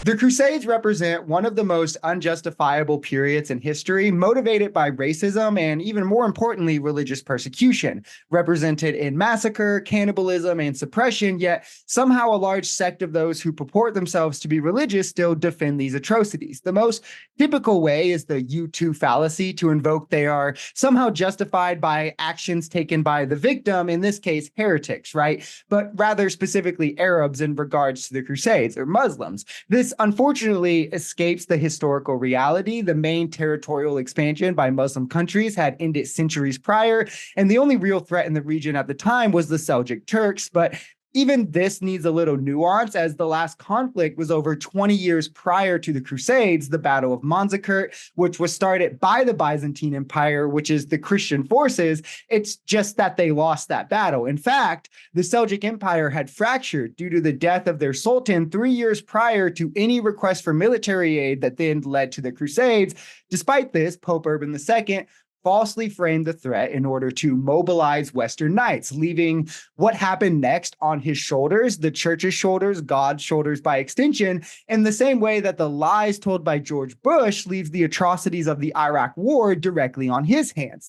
The Crusades represent one of the most unjustifiable periods in history, motivated by racism and, even more importantly, religious persecution, represented in massacre, cannibalism, and suppression, yet somehow a large sect of those who purport themselves to be religious still defend these atrocities. The most typical way is the U2 fallacy, to invoke they are somehow justified by actions taken by the victim, in this case, heretics, right? But rather specifically Arabs in regards to the Crusades, or Muslims. This unfortunately escapes the historical reality. The main territorial expansion by Muslim countries had ended centuries prior, and the only real threat in the region at the time was the Seljuk Turks. But even this needs a little nuance, as the last conflict was over 20 years prior to the Crusades, the Battle of Manzikert, which was started by the Byzantine Empire, which is the Christian forces. It's just that they lost that battle. In fact, the Seljuk Empire had fractured due to the death of their sultan 3 years prior to any request for military aid that then led to the Crusades. Despite this, Pope Urban II falsely framed the threat in order to mobilize Western knights, leaving what happened next on his shoulders, the church's shoulders, God's shoulders by extension, in the same way that the lies told by George Bush leaves the atrocities of the Iraq War directly on his hands.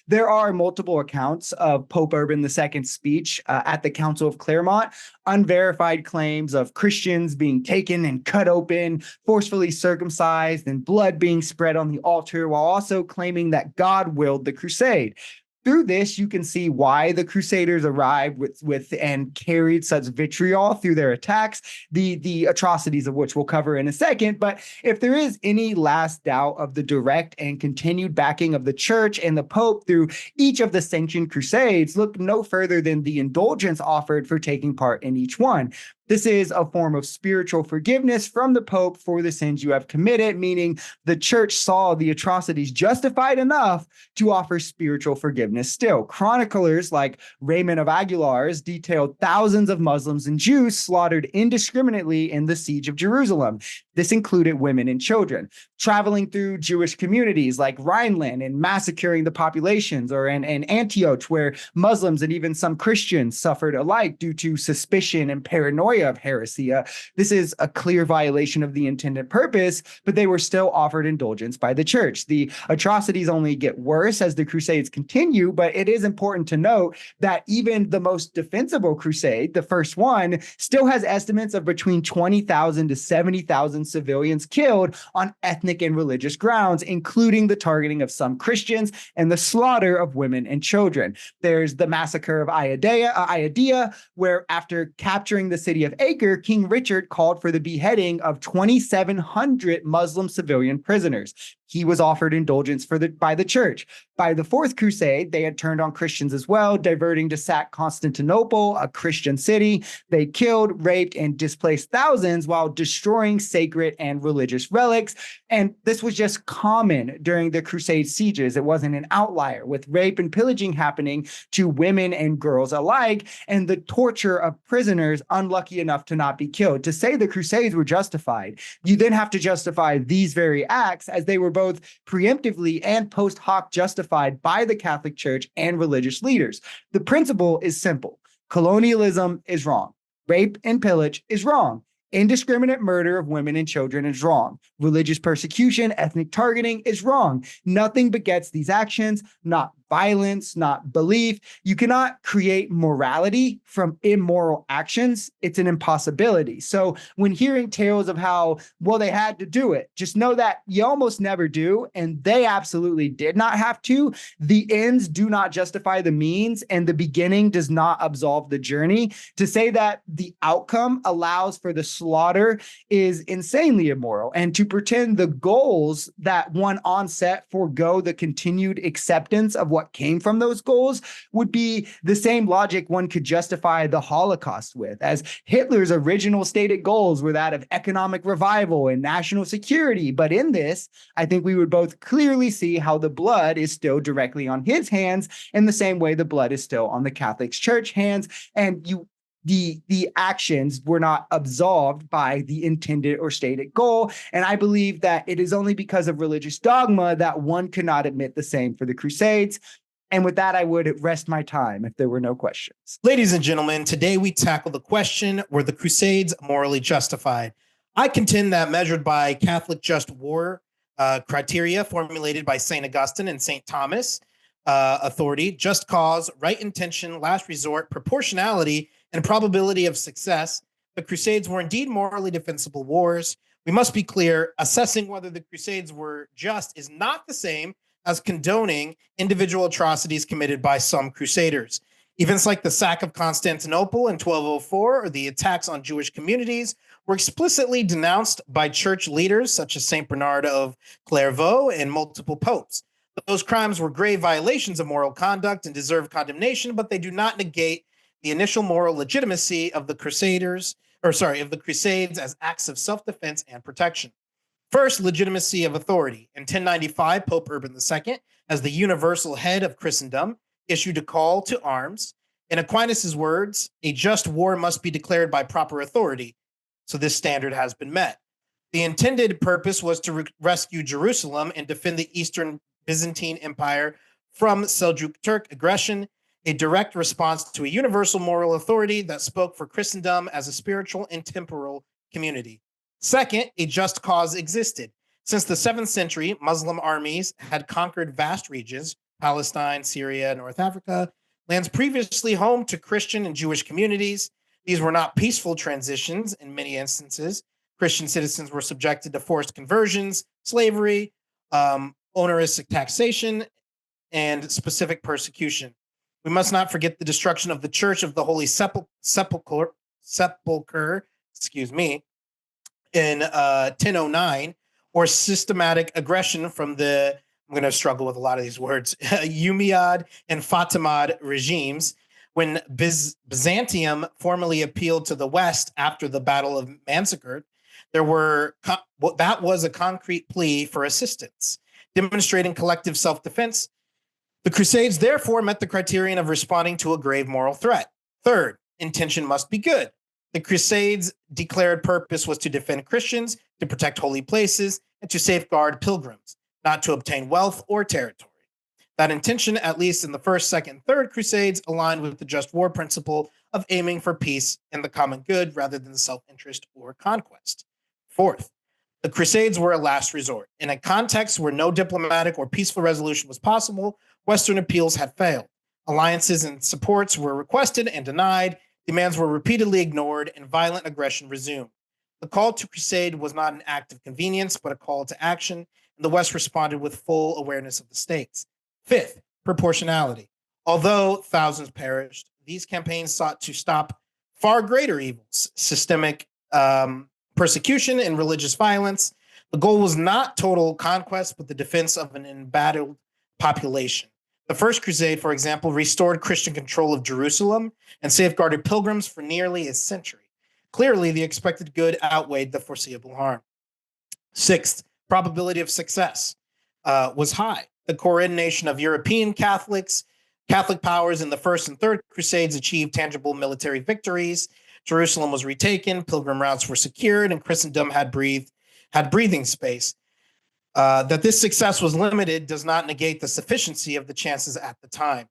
There are multiple accounts of Pope Urban II's speech at the Council of Claremont, unverified claims of Christians being taken and cut open, forcefully circumcised, and blood being spread on the altar, while also claiming that God willed the crusade. Through this, you can see why the Crusaders arrived with and carried such vitriol through their attacks, the atrocities of which we'll cover in a second. But if there is any last doubt of the direct and continued backing of the church and the Pope through each of the sanctioned crusades, look no further than the indulgence offered for taking part in each one. This is a form of spiritual forgiveness from the Pope for the sins you have committed, meaning the church saw the atrocities justified enough to offer spiritual forgiveness still. Chroniclers like Raymond of Aguilar's detailed thousands of Muslims and Jews slaughtered indiscriminately in the siege of Jerusalem. This included women and children, traveling through Jewish communities like Rhineland and massacring the populations, or in Antioch, where Muslims and even some Christians suffered alike due to suspicion and paranoia of heresy. This is a clear violation of the intended purpose, but they were still offered indulgence by the church. The atrocities only get worse as the Crusades continue, but it is important to note that even the most defensible crusade, the first one, still has estimates of between 20,000 to 70,000 civilians killed on ethnic and religious grounds, including the targeting of some Christians and the slaughter of women and children. There's the massacre of Iadea, where after capturing the city of Acre, King Richard called for the beheading of 2,700 Muslim civilian prisoners. He was offered indulgence by the church. By the Fourth Crusade, they had turned on Christians as well, diverting to sack Constantinople, a Christian city. They killed, raped, and displaced thousands while destroying sacred and religious relics. And this was just common during the Crusade sieges. It wasn't an outlier, with rape and pillaging happening to women and girls alike, and the torture of prisoners unlucky enough to not be killed. To say the Crusades were justified, you then have to justify these very acts, as they were both preemptively and post hoc justified by the Catholic Church and religious leaders. The principle is simple. Colonialism is wrong. Rape and pillage is wrong. Indiscriminate murder of women and children is wrong. Religious persecution, ethnic targeting is wrong. Nothing begets these actions, not violence, not belief. You cannot create morality from immoral actions. It's an impossibility. So when hearing tales of how, well, they had to do it, just know that you almost never do, and they absolutely did not have to. The ends do not justify the means, and the beginning does not absolve the journey. To say that the outcome allows for the slaughter is insanely immoral, and to pretend the goals that one onset forego the continued acceptance of what came from those goals would be the same logic one could justify the Holocaust with, as Hitler's original stated goals were that of economic revival and national security. But in this, I think we would both clearly see how the blood is still directly on his hands, in the same way the blood is still on the Catholic Church hands, and the actions were not absolved by the intended or stated goal. And I believe that it is only because of religious dogma that one could not admit the same for the Crusades. And with that, I would rest my time if there were no questions. Ladies and gentlemen, today we tackle the question, were the Crusades morally justified? I contend that measured by Catholic just war criteria formulated by St. Augustine and St. Thomas authority, just cause, right intention, last resort, proportionality, and probability of success, the Crusades were indeed morally defensible wars. We must be clear, assessing whether the Crusades were just is not the same as condoning individual atrocities committed by some crusaders. Events like the sack of Constantinople in 1204 or the attacks on Jewish communities were explicitly denounced by church leaders such as St. Bernard of Clairvaux and multiple popes. Those crimes were grave violations of moral conduct and deserve condemnation, but they do not negate the initial moral legitimacy of the Crusades as acts of self-defense and protection. First, legitimacy of authority. In 1095, Pope Urban II, as the universal head of Christendom, issued a call to arms. In Aquinas' words, a just war must be declared by proper authority. So this standard has been met. The intended purpose was to rescue Jerusalem and defend the Eastern Byzantine Empire from Seljuk Turk aggression, a direct response to a universal moral authority that spoke for Christendom as a spiritual and temporal community. Second, a just cause existed. Since the 7th century, Muslim armies had conquered vast regions, Palestine, Syria, North Africa, lands previously home to Christian and Jewish communities. These were not peaceful transitions in many instances. Christian citizens were subjected to forced conversions, slavery, onerous taxation, and specific persecution. We must not forget the destruction of the Church of the Holy Sepulchre, in 1009, or systematic aggression from the, I'm going to struggle with a lot of these words, Umayyad and Fatimid regimes, when Byzantium formally appealed to the West after the Battle of Manzikert. That was a concrete plea for assistance, demonstrating collective self-defense. The Crusades therefore met the criterion of responding to a grave moral threat. Third, intention must be good. The Crusades' declared purpose was to defend Christians, to protect holy places, and to safeguard pilgrims, not to obtain wealth or territory. That intention, at least in the first, second, and third Crusades, aligned with the just war principle of aiming for peace and the common good rather than self-interest or conquest. Fourth, the Crusades were a last resort. In a context where no diplomatic or peaceful resolution was possible, Western appeals had failed. Alliances and supports were requested and denied, demands were repeatedly ignored, and violent aggression resumed. The call to crusade was not an act of convenience, but a call to action, and the West responded with full awareness of the stakes. Fifth, proportionality. Although thousands perished, these campaigns sought to stop far greater evils, systemic persecution and religious violence. The goal was not total conquest, but the defense of an embattled population. The First Crusade, for example, restored Christian control of Jerusalem and safeguarded pilgrims for nearly a century. Clearly, the expected good outweighed the foreseeable harm. Sixth, probability of success was high. The coordination of European Catholic powers in the First and Third Crusades achieved tangible military victories. Jerusalem was retaken, pilgrim routes were secured, and Christendom had breathing space. That this success was limited does not negate the sufficiency of the chances at the time.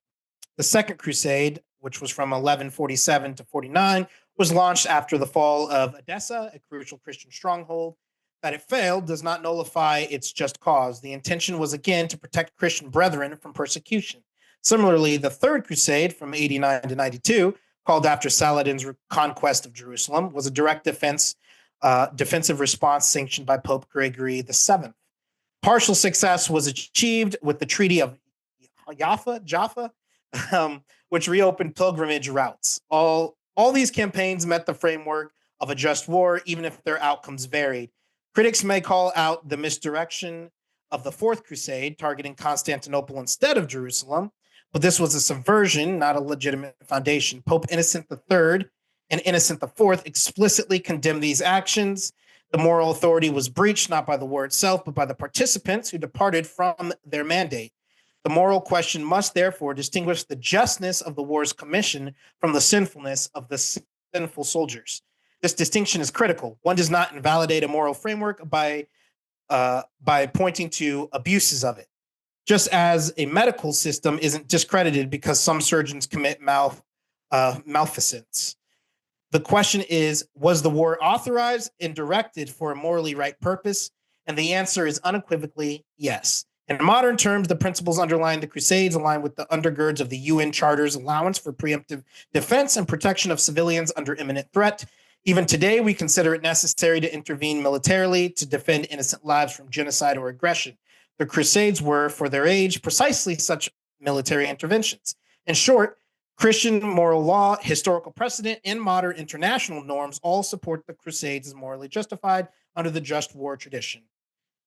The Second Crusade, which was from 1147 to 49, was launched after the fall of Edessa, a crucial Christian stronghold. That it failed does not nullify its just cause. The intention was again to protect Christian brethren from persecution. Similarly, the Third Crusade from 89 to 92, called after Saladin's conquest of Jerusalem, was a direct defensive response sanctioned by Pope Gregory VII. Partial success was achieved with the Treaty of Jaffa, which reopened pilgrimage routes. All these campaigns met the framework of a just war, even if their outcomes varied. Critics may call out the misdirection of the Fourth Crusade, targeting Constantinople instead of Jerusalem, but this was a subversion, not a legitimate foundation. Pope Innocent III and Innocent IV explicitly condemned these actions. The moral authority was breached not by the war itself, but by the participants who departed from their mandate. The moral question must therefore distinguish the justness of the war's commission from the sinfulness of the sinful soldiers. This distinction is critical. One does not invalidate a moral framework by pointing to abuses of it, just as a medical system isn't discredited because some surgeons commit malfeasance. The question is, was the war authorized and directed for a morally right purpose? And the answer is unequivocally yes. In modern terms, the principles underlying the Crusades align with the undergirds of the UN Charter's allowance for preemptive defense and protection of civilians under imminent threat. Even today, we consider it necessary to intervene militarily to defend innocent lives from genocide or aggression. The Crusades were, for their age, precisely such military interventions. In short, Christian moral law, historical precedent, and modern international norms all support the Crusades as morally justified under the just war tradition.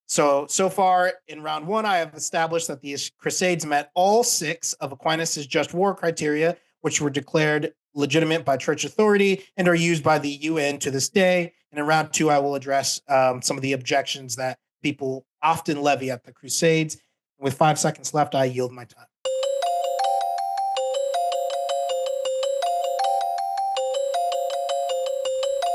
So far in round one, I have established that the Crusades met all 6 of Aquinas' just war criteria, which were declared legitimate by church authority and are used by the UN to this day. And in round 2, I will address some of the objections that people often levy at the Crusades. With 5 seconds left, I yield my time.